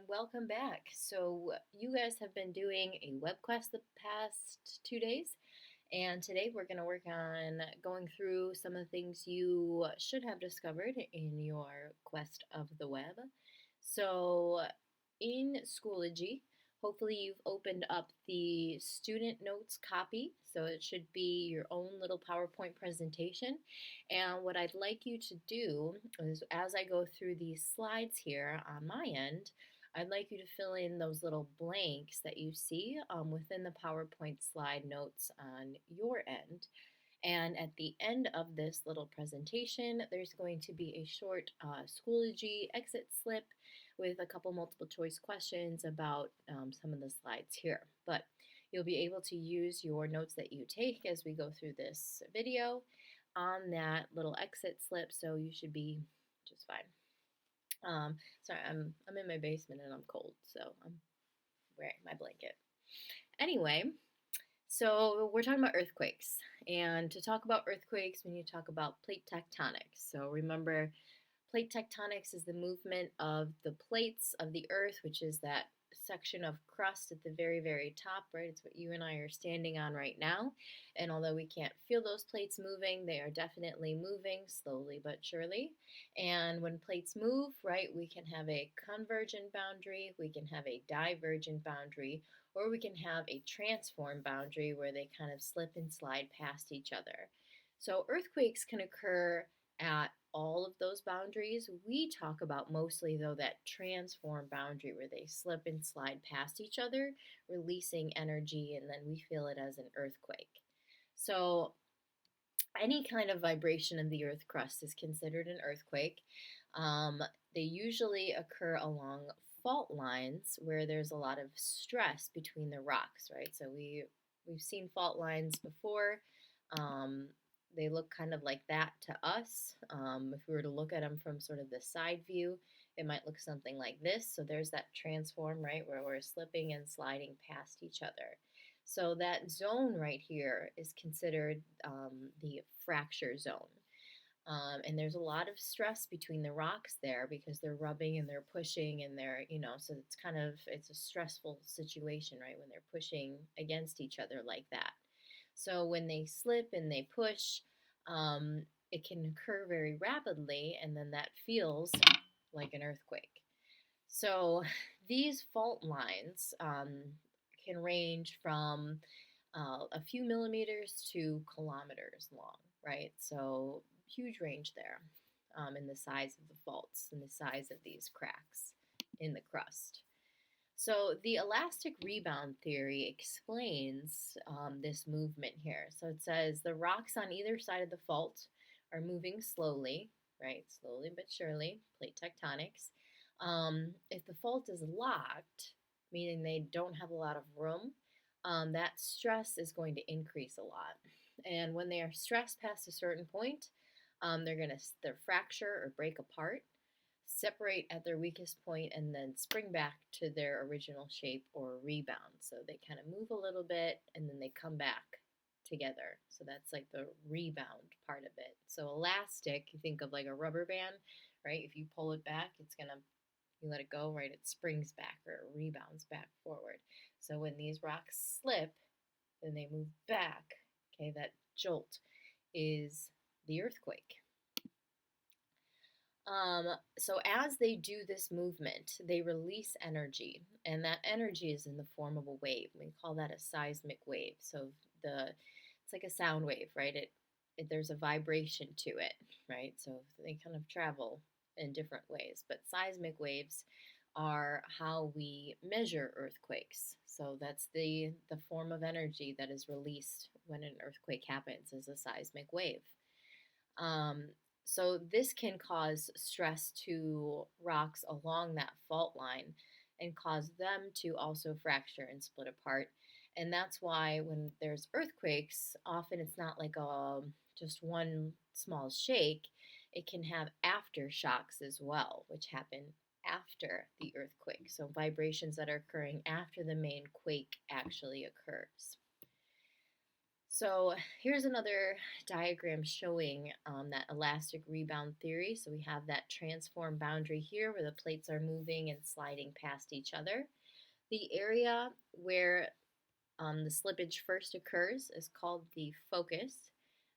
welcome back. So, you guys have been doing a web quest the past 2 days, and today we're going to work on going through some of the things you should have discovered in your quest of the web. So, in Schoology, hopefully you've opened up the student notes copy. So, it should be your own little PowerPoint presentation. And what I'd like you to do is, as I go through these slides here on my end, I'd like you to fill in those little blanks that you see within the PowerPoint slide notes on your end. And at the end of this little presentation, there's going to be a short Schoology exit slip with a couple multiple choice questions about some of the slides here. But you'll be able to use your notes that you take as we go through this video on that little exit slip, so you should be just fine. Sorry, I'm in my basement and I'm cold, so I'm wearing my blanket. Anyway, so we're talking about earthquakes, and to talk about earthquakes, we need to talk about plate tectonics. So remember, plate tectonics is the movement of the plates of the earth, which is that section of crust at the very, very top, right? It's what you and I are standing on right now. And although we can't feel those plates moving, they are definitely moving slowly but surely. And when plates move, right, we can have a convergent boundary, we can have a divergent boundary, or we can have a transform boundary where they kind of slip and slide past each other. So earthquakes can occur at all of those boundaries. We talk about mostly, though, that transform boundary where they slip and slide past each other, releasing energy, and then we feel it as an earthquake. So any kind of vibration in the earth crust is considered an earthquake. They usually occur along fault lines where there's a lot of stress between the rocks, right? So we've seen fault lines before. They look kind of like that to us. If we were to look at them from sort of the side view, it might look something like this. So there's that transform, right, where we're slipping and sliding past each other. So that zone right here is considered the fracture zone. And there's a lot of stress between the rocks there because they're rubbing and they're pushing and they're, so it's a stressful situation, right, when they're pushing against each other like that. So when they slip and they push, it can occur very rapidly, and then that feels like an earthquake. So these fault lines can range from a few millimeters to kilometers long, right? So huge range there in the size of the faults and the size of these cracks in the crust. So the elastic rebound theory explains this movement here. So it says the rocks on either side of the fault are moving slowly, right? Slowly but surely, plate tectonics. If the fault is locked, meaning they don't have a lot of room, that stress is going to increase a lot. And when they are stressed past a certain point, they're fracture or break apart, separate at their weakest point, and then spring back to their original shape or rebound. So they kind of move a little bit and then they come back together. So that's like the rebound part of it. So elastic, you think of like a rubber band, right? If you pull it back, you let it go, right? It springs back or it rebounds back forward. So when these rocks slip, then they move back. Okay, that jolt is the earthquake. So as they do this movement, they release energy, and that energy is in the form of a wave. We call that a seismic wave. So it's like a sound wave, right? There's a vibration to it, right? So they kind of travel in different ways, but seismic waves are how we measure earthquakes. So that's the form of energy that is released when an earthquake happens, is a seismic wave. So this can cause stress to rocks along that fault line and cause them to also fracture and split apart. And that's why when there's earthquakes, often it's not like just one small shake. It can have aftershocks as well, which happen after the earthquake. So vibrations that are occurring after the main quake actually occurs. So here's another diagram showing that elastic rebound theory. So we have that transform boundary here where the plates are moving and sliding past each other. The area where the slippage first occurs is called the focus.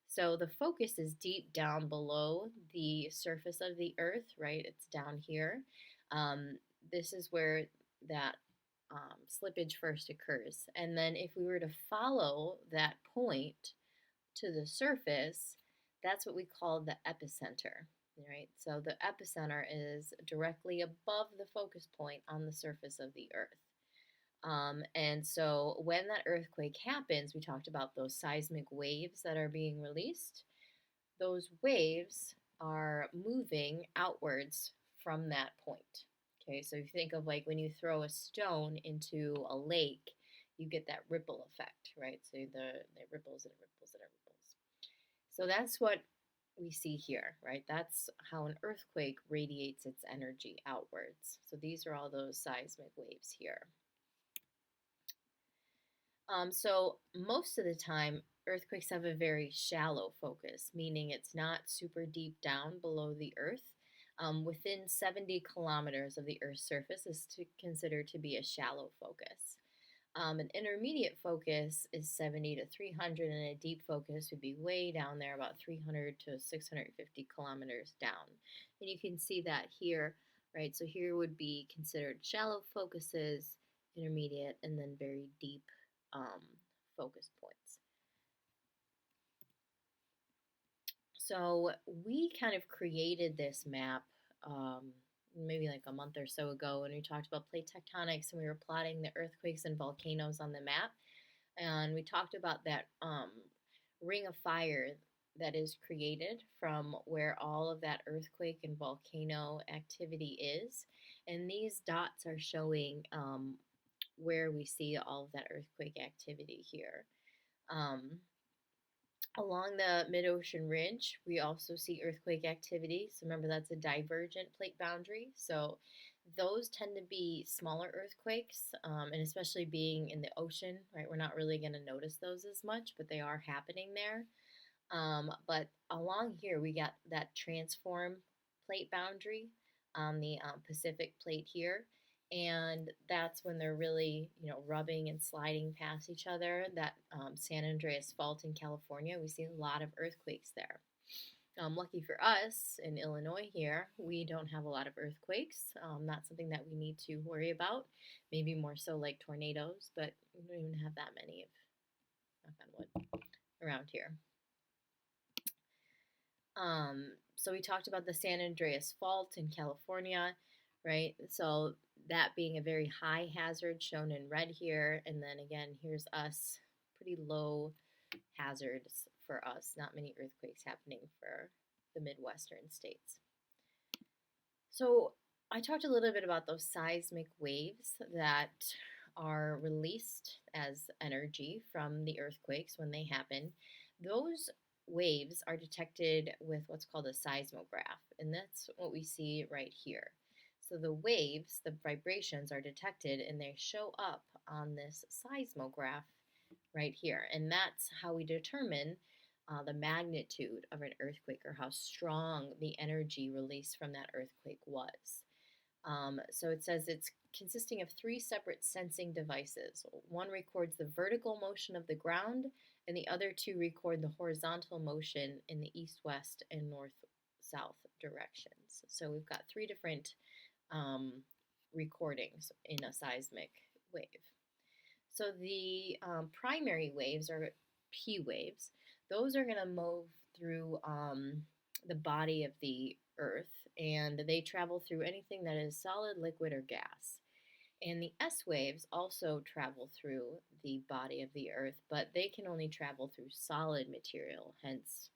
So the focus is deep down below the surface of the Earth, right? It's down here. Um, this is where that slippage first occurs. And then if we were to follow that point to the surface, that's what we call the epicenter, right? So the epicenter is directly above the focus point on the surface of the Earth. And so when that earthquake happens, we talked about those seismic waves that are being released. Those waves are moving outwards from that point. Okay, so if you think of like when you throw a stone into a lake, you get that ripple effect, right? So the ripples and it ripples and it ripples. So that's what we see here, right? That's how an earthquake radiates its energy outwards. So these are all those seismic waves here. So most of the time, earthquakes have a very shallow focus, meaning it's not super deep down below the Earth. Within 70 kilometers of the Earth's surface is considered to be a shallow focus. An intermediate focus is 70 to 300, and a deep focus would be way down there, about 300 to 650 kilometers down. And you can see that here, right? So here would be considered shallow focuses, intermediate, and then very deep um, focus points. So we kind of created this map maybe like a month or so ago when we talked about plate tectonics and we were plotting the earthquakes and volcanoes on the map. And we talked about that ring of fire that is created from where all of that earthquake and volcano activity is. And these dots are showing where we see all of that earthquake activity here. Along the mid-ocean ridge, we also see earthquake activity. So remember, that's a divergent plate boundary. So those tend to be smaller earthquakes, and especially being in the ocean, right? We're not really going to notice those as much, but they are happening there. But along here, we got that transform plate boundary on the Pacific plate here. And that's when they're really, rubbing and sliding past each other. That San Andreas Fault in California, we see a lot of earthquakes there. Lucky for us in Illinois here, we don't have a lot of earthquakes. Not something that we need to worry about. Maybe more so like tornadoes, but we don't even have that many of, knock on wood, around here. So we talked about the San Andreas Fault in California, right? So that being a very high hazard shown in red here. And then again, here's us, pretty low hazards for us. Not many earthquakes happening for the Midwestern states. So I talked a little bit about those seismic waves that are released as energy from the earthquakes when they happen. Those waves are detected with what's called a seismograph, and that's what we see right here. So the waves, the vibrations are detected and they show up on this seismograph right here. And that's how we determine the magnitude of an earthquake or how strong the energy released from that earthquake was. So it says it's consisting of three separate sensing devices. One records the vertical motion of the ground, and the other two record the horizontal motion in the east-west and north-south directions. So we've got three different recordings in a seismic wave. So the primary waves are P waves. Those are going to move through the body of the Earth, and they travel through anything that is solid, liquid, or gas. And the S waves also travel through the body of the Earth, but they can only travel through solid material, hence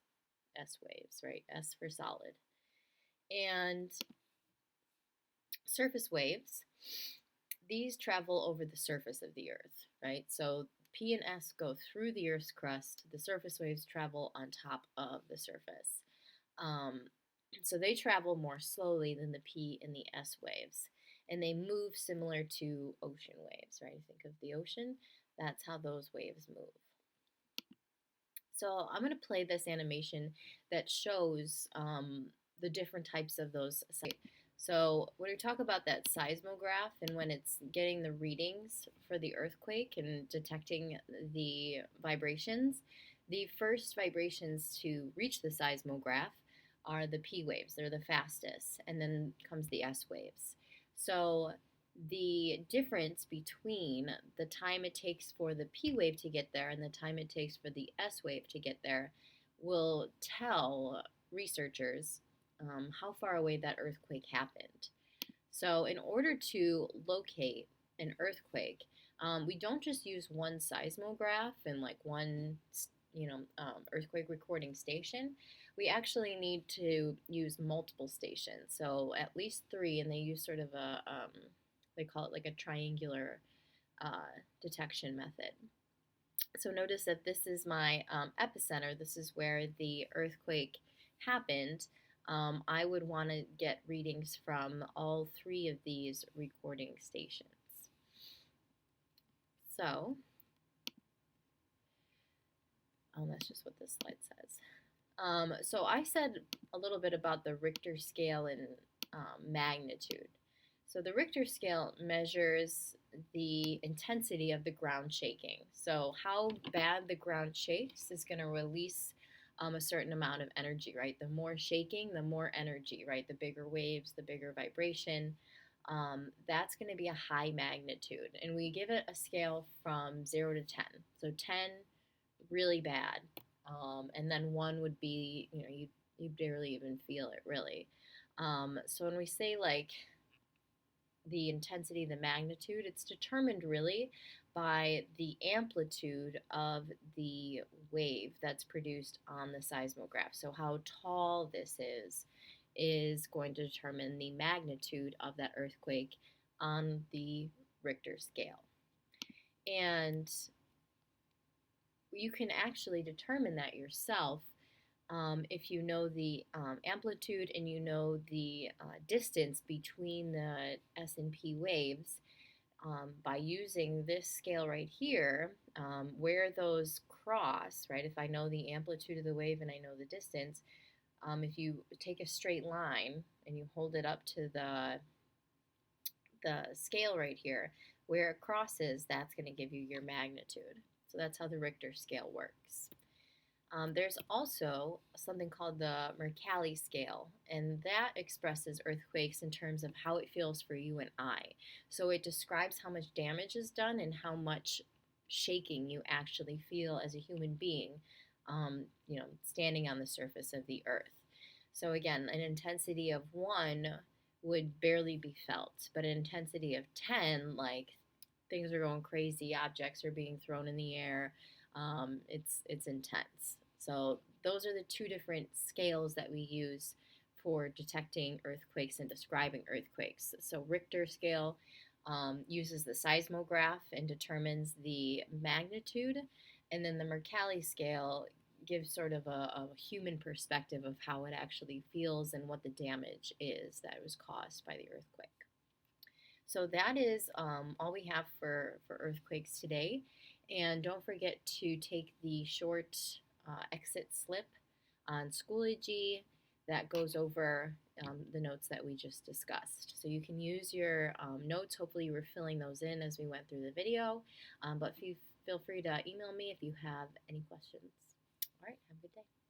S waves, right? S for solid. And surface waves, these travel over the surface of the Earth, right? So P and S go through the Earth's crust. The surface waves travel on top of the surface. So they travel more slowly than the P and the S waves. And they move similar to ocean waves, right? Think of the ocean. That's how those waves move. So I'm going to play this animation that shows the different types of those. So when we talk about that seismograph and when it's getting the readings for the earthquake and detecting the vibrations, the first vibrations to reach the seismograph are the P waves. They're the fastest, and then comes the S waves. So the difference between the time it takes for the P wave to get there and the time it takes for the S wave to get there will tell researchers how far away that earthquake happened. So, in order to locate an earthquake, we don't just use one seismograph and like one, earthquake recording station. We actually need to use multiple stations, so at least three, and they use sort of they call it like a triangular detection method. So notice that this is my epicenter. This is where the earthquake happened. I would want to get readings from all three of these recording stations. So, that's just what this slide says. So I said a little bit about the Richter scale and magnitude. So the Richter scale measures the intensity of the ground shaking. So how bad the ground shakes is going to release a certain amount of energy, right? The more shaking, the more energy, right? The bigger waves, the bigger vibration. That's going to be a high magnitude. And we give it a scale from 0 to 10. So 10, really bad. And then 1 would be, you barely even feel it, really. So when we say like the intensity, the magnitude, it's determined really by the amplitude of the wave that's produced on the seismograph. So how tall this is going to determine the magnitude of that earthquake on the Richter scale. And you can actually determine that yourself if you know the amplitude and you know the distance between the S and P waves by using this scale right here, where those cross, right? If I know the amplitude of the wave and I know the distance, if you take a straight line and you hold it up to the scale right here, where it crosses, that's going to give you your magnitude. So that's how the Richter scale works. There's also something called the Mercalli scale, and that expresses earthquakes in terms of how it feels for you and I. So it describes how much damage is done and how much shaking you actually feel as a human being, standing on the surface of the earth. So again, an intensity of 1 would barely be felt, but an intensity of 10, like things are going crazy, objects are being thrown in the air, it's intense. So those are the two different scales that we use for detecting earthquakes and describing earthquakes. So Richter scale uses the seismograph and determines the magnitude, and then the Mercalli scale gives sort of a human perspective of how it actually feels and what the damage is that was caused by the earthquake. So that is all we have for earthquakes today. And don't forget to take the short exit slip on Schoology that goes over the notes that we just discussed. So you can use your notes. Hopefully you were filling those in as we went through the video. But feel free to email me if you have any questions. All right, have a good day.